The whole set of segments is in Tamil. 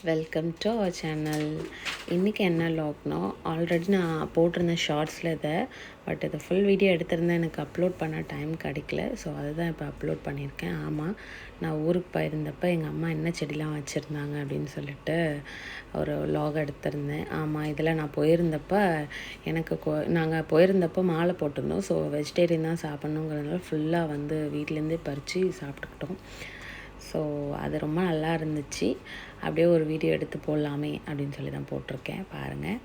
Welcome to our channel. இன்றைக்கி என்ன லாக்னா, ஆல்ரெடி நான் போட்டிருந்தேன் ஷார்ட்ஸில் இதை. பட் இதை ஃபுல் வீடியோ எடுத்திருந்தேன், எனக்கு அப்லோட் பண்ண டைம் கிடைக்கல. ஸோ அதுதான் இப்போ அப்லோட் பண்ணியிருக்கேன். ஆமாம், நான் ஊருக்கு போயிருந்தப்போ எங்கள் அம்மா என்ன செடிலாம் வச்சுருந்தாங்க அப்படின்னு சொல்லிட்டு ஒரு லாக் எடுத்திருந்தேன். ஆமாம், இதில் நான் போயிருந்தப்போ நாங்கள் போயிருந்தப்போ மாலை போட்டிருந்தோம். ஸோ வெஜிடேரியன் தான் சாப்பிட்ணுங்கிறதுனால ஃபுல்லாக வந்து வீட்டிலேருந்தே பறித்து சாப்பிட்டுக்கிட்டோம். ஸோ அது ரொம்ப நல்லா இருந்துச்சு. அப்படியே ஒரு வீடியோ எடுத்து போடலாமே அப்படின்னு சொல்லி தான் போட்டிருக்கேன். பாருங்கள்,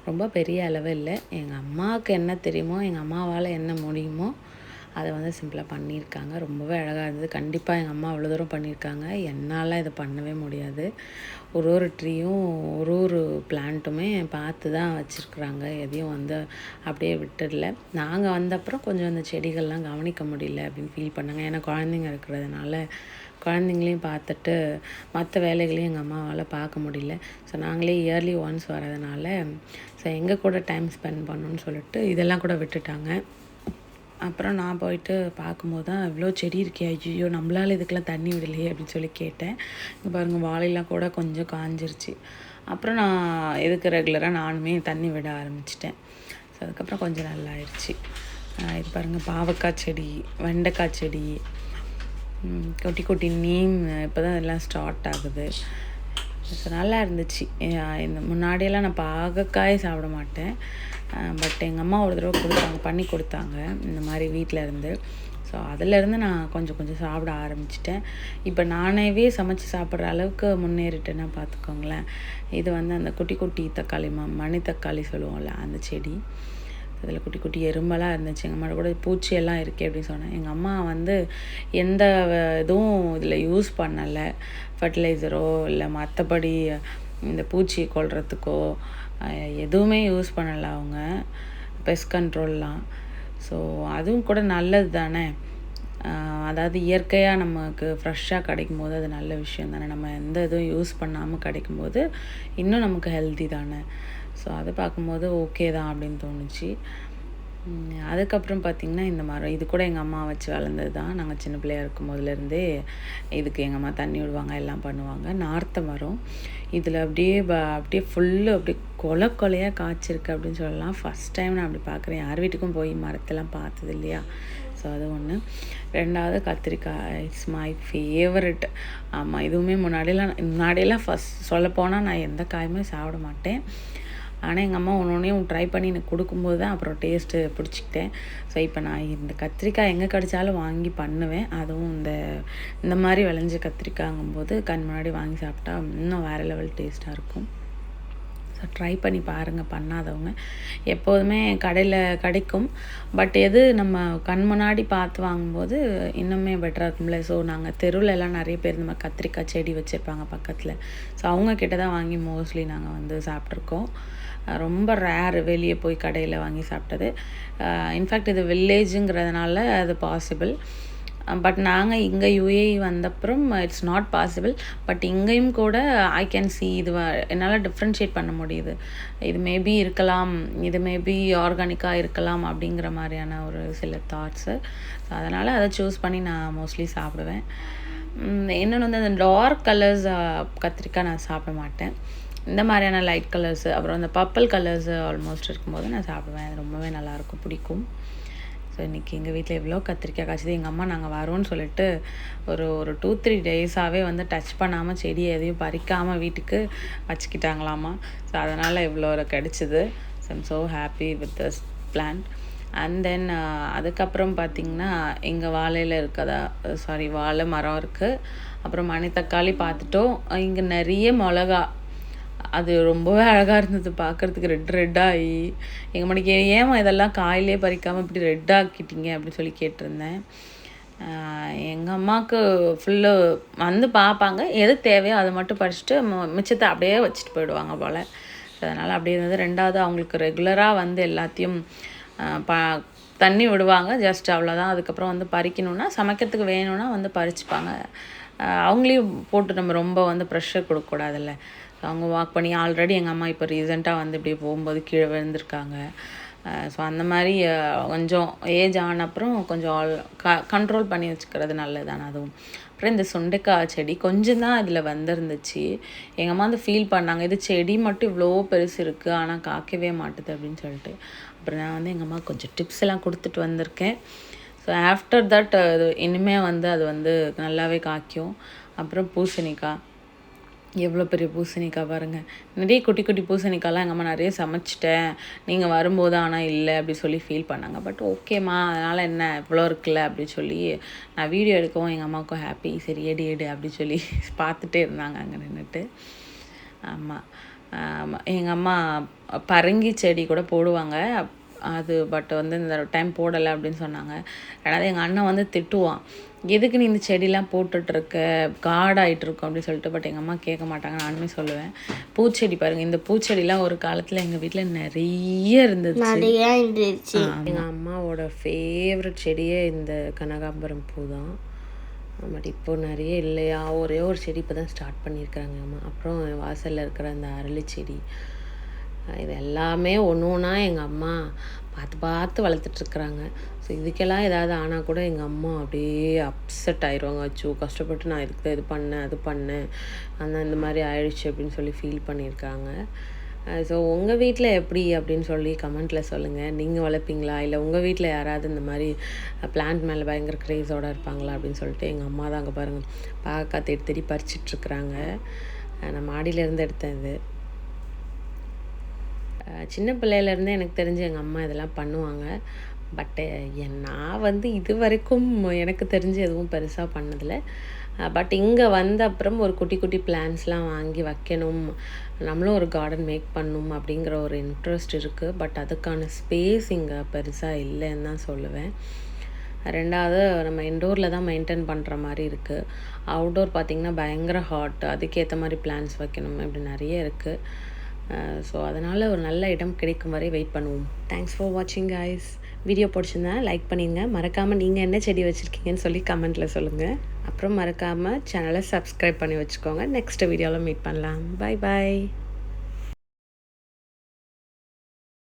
ரொம்ப பெரிய அளவு இல்லை. எங்கள் அம்மாவுக்கு என்ன தெரியுமோ, எங்கள் அம்மாவால் என்ன முடியுமோ அதை வந்து சிம்பிளாக பண்ணியிருக்காங்க. ரொம்பவே அழகாக இருந்தது. கண்டிப்பாக எங்கள் அம்மா அவ்வளோ தூரம் பண்ணியிருக்காங்க, என்னால் இதை பண்ணவே முடியாது. ஒரு ட்ரீயும் ஒரு பிளான்ட்டுமே பார்த்து தான் வச்சுருக்குறாங்க. எதையும் வந்து அப்படியே விட்டுடல. நாங்கள் வந்த அப்புறம் கொஞ்சம் அந்த செடிகள்லாம் கவனிக்க முடியல அப்படின்னு ஃபீல் பண்ணாங்க. ஏன்னா குழந்தைங்க இருக்கிறதுனால குழந்தைங்களையும் பார்த்துட்டு மற்ற வேலைகளையும் எங்கள் அம்மாவால் பார்க்க முடியல. ஸோ நாங்களே இயர்லி ஒன்ஸ் வரதுனால ஸோ எங்கள் கூட டைம் ஸ்பெண்ட் பண்ணணுன்னு சொல்லிட்டு இதெல்லாம் கூட விட்டுட்டாங்க. அப்புறம் நான் போயிட்டு பார்க்கும்போது தான் இவ்வளோ செடி இருக்கே, ஐயோ நம்மளால் இதுக்கெல்லாம் தண்ணி விடலையே அப்படின்னு சொல்லி கேட்டேன். இங்கே பாருங்கள், வாழைலாம் கூட கொஞ்சம் காஞ்சிருச்சு. அப்புறம் நான் இதுக்கு ரெகுலராக நானுமே தண்ணி விட ஆரம்பிச்சிட்டேன். ஸோ அதுக்கப்புறம் கொஞ்சம் நல்லா ஆயிடுச்சு. இது பாருங்கள், பாவக்காய் செடி, வெண்டைக்காய் செடி, குட்டி குட்டி நீம் இப்போ தான் எல்லாம் ஸ்டார்ட் ஆகுது. ஸோ நல்லா இருந்துச்சு. இந்த முன்னாடியெல்லாம் நான் பாகக்காய் சாப்பிட மாட்டேன். பட் எங்கள் அம்மா ஒரு தடவை பண்ணி கொடுத்தாங்க இந்த மாதிரி வீட்டில் இருந்து. ஸோ அதிலேருந்து நான் கொஞ்சம் சாப்பிட ஆரம்பிச்சிட்டேன். இப்போ நானேவே சமைச்சு சாப்பிட்ற அளவுக்கு முன்னேறிட்டேன்னா பார்த்துக்கோங்களேன். இது வந்து அந்த குட்டி குட்டி தக்காளி மணி தக்காளி சொல்லுவோம்ல, அந்த செடி. அதில் குட்டி குட்டி எறும்பெல்லாம் இருந்துச்சு. எங்கள் அம்மா கூட பூச்சியெல்லாம் இருக்கே அப்படின்னு சொன்னேன். எங்கள் அம்மா வந்து எந்த இதுவும் இதில் யூஸ் பண்ணலை, ஃபர்டிலைசரோ இல்லை மற்றபடி இந்த பூச்சி கொல்றதுக்கோ எதுவுமே யூஸ் பண்ணலை அவங்க, பெஸ்ட் கண்ட்ரோல்லாம். ஸோ அதுவும் கூட நல்லது தானே. அதாவது இயற்கையாக நமக்கு ஃப்ரெஷ்ஷாக கிடைக்கும் போது அது நல்ல விஷயம் தானே. நம்ம எந்த இதுவும் யூஸ் பண்ணாமல் கிடைக்கும்போது இன்னும் நமக்கு ஹெல்த்தி தானே. ஸோ அதை பார்க்கும்போது ஓகே தான் அப்படின்னு தோணுச்சு. அதுக்கப்புறம் பார்த்திங்கன்னா இந்த மரம், இது கூட எங்கள் அம்மா வச்சு வளர்ந்தது தான். நாங்கள் சின்ன பிள்ளையாக இருக்கும் போதுலேருந்தே இதுக்கு எங்கள் அம்மா தண்ணி விடுவாங்க, எல்லாம் பண்ணுவாங்க. நார்த்த மரம், இதில் அப்படியே ஃபுல்லு அப்படியே கொலையாக காய்ச்சிருக்கு அப்படின்னு சொல்லலாம். ஃபஸ்ட் டைம் நான் அப்படி பார்க்குறேன். யார் வீட்டுக்கும் போய் மரத்தெல்லாம் பார்த்தது இல்லையா. ஸோ அது ஒன்று. ரெண்டாவது கத்திரிக்காய், இட்ஸ் மை ஃபேவரட். ஆமாம், இதுவுமே முன்னாடியெல்லாம் ஃபஸ்ட் சொல்லப்போனால் நான் எந்த காயுமே சாப்பிட மாட்டேன். ஆனால் எங்கள் அம்மா ஒன்றையும் ட்ரை பண்ணி எனக்கு கொடுக்கும்போது தான் அப்புறம் டேஸ்ட்டு பிடிச்சிக்கிட்டேன். ஸோ இப்போ நான் இந்த கத்திரிக்காய் எங்கே கிடைச்சாலும் வாங்கி பண்ணுவேன். அதுவும் இந்த மாதிரி விளைஞ்ச கத்திரிக்காய்ங்கும்போது கண் முன்னாடி வாங்கி சாப்பிட்டா இன்னும் வேறு லெவல் டேஸ்ட்டாக இருக்கும். ஸோ ட்ரை பண்ணி பாருங்கள் பண்ணாதவங்க. எப்போதுமே கடையில் கிடைக்கும், பட் எது நம்ம கண் முன்னாடி பார்த்து வாங்கும்போது இன்னுமே பெட்டராக இருக்கும்ல. ஸோ நாங்கள் தெருவிலலாம் நிறைய பேர் இந்த மாதிரி கத்திரிக்காய் செடி வச்சுருப்பாங்க பக்கத்தில். ஸோ அவங்கக்கிட்ட தான் வாங்கி மோஸ்ட்லி நாங்கள் வந்து சாப்பிட்ருக்கோம். ரொம்ப ரேர் வெளியே போய் கடையில் வாங்கி சாப்பிட்டது. இன்ஃபேக்ட் இது வில்லேஜுங்கிறதுனால அது பாசிபிள். பட் நாங்கள் இங்கே யுஏஇ வந்தப்புறம் இட்ஸ் நாட் பாசிபிள். பட் இங்கேயும் கூட ஐ கேன் சி இது என்னால் டிஃப்ரென்ஷியேட் பண்ண முடியுது. இது மேபி இருக்கலாம், இது மேபி ஆர்கானிக்காக இருக்கலாம் அப்படிங்கிற மாதிரியான ஒரு சில தாட்ஸு. ஸோ அதனால் அதை சூஸ் பண்ணி நான் மோஸ்ட்லி சாப்பிடுவேன். இன்னொன்று வந்து அந்த டார்க் கலர்ஸ் கத்திரிக்காய் நான் சாப்பிட மாட்டேன். இந்த மாதிரியான லைட் கலர்ஸு, அப்புறம் அந்த பர்பிள் கலர்ஸு ஆல்மோஸ்ட் இருக்கும்போது நான் சாப்பிடுவேன். அது ரொம்பவே நல்லாயிருக்கும், பிடிக்கும். ஸோ இன்றைக்கி எங்கள் வீட்டில் எவ்வளோ கத்திரிக்காய் காய்ச்சது. எங்கள் அம்மா நாங்கள் வரோன்னு சொல்லிட்டு ஒரு 2-3 டேஸாகவே வந்து டச் பண்ணாமல் செடியை எதையும் பறிக்காமல் வீட்டுக்கு வச்சுக்கிட்டாங்களாமா. ஸோ அதனால் இவ்வளோ கிடச்சிது. So I'm so happy with this plant. And then அதுக்கப்புறம் பார்த்திங்கன்னா எங்கள் வாழை மரம் இருக்குது. அப்புறம் மணி தக்காளி பார்த்துட்டோம். இங்கே நிறைய மிளகா, அது ரொம்பவே அழகாக இருந்தது பார்க்குறதுக்கு, ரெட்டாகி. எங்கள் மணிக்கு ஏமா இதெல்லாம் காயிலே பறிக்காமல் இப்படி ரெட்டாக்கிட்டீங்க அப்படின்னு சொல்லி கேட்டிருந்தேன். எங்கள் அம்மாவுக்கு ஃபுல்லு வந்து பார்ப்பாங்க, எது தேவையோ அதை மட்டும் பறிச்சுட்டு மிச்சத்தை அப்படியே வச்சுட்டு போயிடுவாங்க போல். அதனால் அப்படியே இருந்தது. ரெண்டாவது அவங்களுக்கு ரெகுலராக வந்து எல்லாத்தையும் தண்ணி விடுவாங்க, ஜஸ்ட் அவ்வளோதான். அதுக்கப்புறம் வந்து பறிக்கணுன்னா, சமைக்கிறதுக்கு வேணும்னா வந்து பறிச்சுப்பாங்க. அவங்களையும் போட்டு நம்ம ரொம்ப வந்து ப்ரெஷர் கொடுக்கக்கூடாதுல்ல. அவங்க வாக் பண்ணி ஆல்ரெடி எங்கள் அம்மா இப்போ ரீசெண்டாக வந்து இப்படியே போகும்போது கீழே விழுந்திருக்காங்க. ஸோ அந்த மாதிரி கொஞ்சம் ஏஜ் ஆன அப்புறம் கொஞ்சம் கண்ட்ரோல் பண்ணி வச்சுக்கிறது நல்லது தானே அதுவும். அப்புறம் இந்த சுண்டைக்காய் செடி கொஞ்சம் தான் அதில் வந்திருந்துச்சு. எங்கள் அம்மா வந்து ஃபீல் பண்ணாங்க, இது செடி மட்டும் இவ்வளோ பெருசு இருக்குது ஆனால் காய்க்கவே மாட்டுது அப்படின்னு சொல்லிட்டு. அப்புறம் நான் வந்து எங்கள் அம்மாவுக்கு கொஞ்சம் டிப்ஸ் எல்லாம் கொடுத்துட்டு வந்திருக்கேன். ஸோ ஆஃப்டர் தட் அது இனிமேல் வந்து அது வந்து நல்லாவே காய்க்கும். அப்புறம் பூசணிக்காய், எவ்வளோ பெரிய பூசணிக்காய் பாருங்கள். நிறைய குட்டி குட்டி பூசணிக்காய்லாம் எங்கள் அம்மா நிறைய சமைச்சிட்டேன், நீங்கள் வரும்போது ஆனால் இல்லை அப்படி சொல்லி ஃபீல் பண்ணாங்க. பட் ஓகேம்மா, அதனால் என்ன இவ்வளோ இருக்குல்ல அப்படி சொல்லி நான் வீடியோ எடுக்கவும் எங்கள் அம்மாவுக்கும் ஹாப்பி. சரி எடு எடு அப்படி சொல்லி பார்த்துட்டே இருந்தாங்க அங்கே நின்றுட்டு. ஆமாம், எங்கள் அம்மா பரங்கி செடி கூட போடுவாங்க அது, பட் வந்து இந்த டைம் போடலை அப்படின்னு சொன்னாங்க. ரெண்டாவது எங்கள் அண்ணன் வந்து திட்டுவான், எதுக்கு நீ இந்த செடிலாம் போட்டுட்ருக்க, காடாகிட்டுருக்கோம் அப்படின்னு சொல்லிட்டு. பட் எங்கள் அம்மா கேட்க மாட்டாங்க, நானுமே சொல்லுவேன். பூச்செடி பாருங்கள், இந்த பூச்செடிலாம் ஒரு காலத்தில் எங்கள் வீட்டில் நிறைய இருந்துச்சு. எங்கள் அம்மாவோட ஃபேவரட் செடியே இந்த கனகாம்பரம் பூ தான். பட் இப்போது நிறைய இல்லையா, ஒரே ஒரு செடி இப்போ தான் ஸ்டார்ட் பண்ணியிருக்காங்க அம்மா. அப்புறம் வாசலில் இருக்கிற அந்த அரளி செடி, இது எல்லாமே ஒன்று ஒன்றா எங்கள் அம்மா பார்த்து பார்த்து வளர்த்துட்ருக்குறாங்க. ஸோ இதுக்கெல்லாம் ஏதாவது ஆனால் கூட எங்கள் அம்மா அப்படியே அப்செட் ஆயிடுவாங்க. அச்சோ கஷ்டப்பட்டு நான் இதுக்கு இது பண்ணேன் அது பண்ணேன், ஆனால் இந்த மாதிரி ஆயிடுச்சு அப்படின்னு சொல்லி ஃபீல் பண்ணியிருக்காங்க. ஸோ உங்கள் வீட்டில் எப்படி அப்படின்னு சொல்லி கமெண்ட்டில் சொல்லுங்கள். நீங்கள் வளர்ப்பீங்களா, இல்லை உங்கள் வீட்டில் யாராவது இந்த மாதிரி பிளான்ட் மேலே பயங்கர க்ரேஸோடு இருப்பாங்களா அப்படின்னு சொல்லிட்டு. எங்கள் அம்மா தான் அங்கே பாருங்கள் பாக்கா தேடி தேடி பறிச்சிட்ருக்குறாங்க. நான் மாடியிலேருந்து எடுத்தேன் இது. சின்ன பிள்ளையிலேருந்தே எனக்கு தெரிஞ்சு எங்கள் அம்மா இதெல்லாம் பண்ணுவாங்க. பட்டு நான் வந்து இது வரைக்கும் எனக்கு தெரிஞ்சு எதுவும் பெருசாக பண்ணதில்லை. பட் இங்கே வந்த அப்புறம் ஒரு குட்டி குட்டி பிளான்ஸ்லாம் வாங்கி வைக்கணும், நம்மளும் ஒரு கார்டன் மேக் பண்ணணும் அப்படிங்கிற ஒரு இன்ட்ரெஸ்ட் இருக்குது. பட் அதுக்கான ஸ்பேஸ் இங்கே பெருசாக இல்லைன்னு தான் சொல்லுவேன். ரெண்டாவது நம்ம இன்டோரில் தான் மெயின்டைன் பண்ணுற மாதிரி இருக்குது. அவுட்டோர் பார்த்திங்கன்னா பயங்கர ஹாட், அதுக்கேற்ற மாதிரி பிளான்ஸ் வைக்கணும், இப்படி நிறைய இருக்குது. ஸோ அதனால் ஒரு நல்ல இடம் கிடைக்கும் வரை வெயிட் பண்ணுவோம். தேங்க்ஸ் ஃபார் வாட்சிங் கைஸ். வீடியோ பிடிச்சிருந்தா லைக் பண்ணிடுங்க. மறக்காமல் நீங்கள் என்ன செடி வச்சுருக்கீங்கன்னு சொல்லி கமெண்ட்டில் சொல்லுங்கள். அப்புறம் மறக்காமல் சேனலை சப்ஸ்கிரைப் பண்ணி வச்சுக்கோங்க. நெக்ஸ்ட் வீடியோவில் மீட் பண்ணலாம். Bye bye.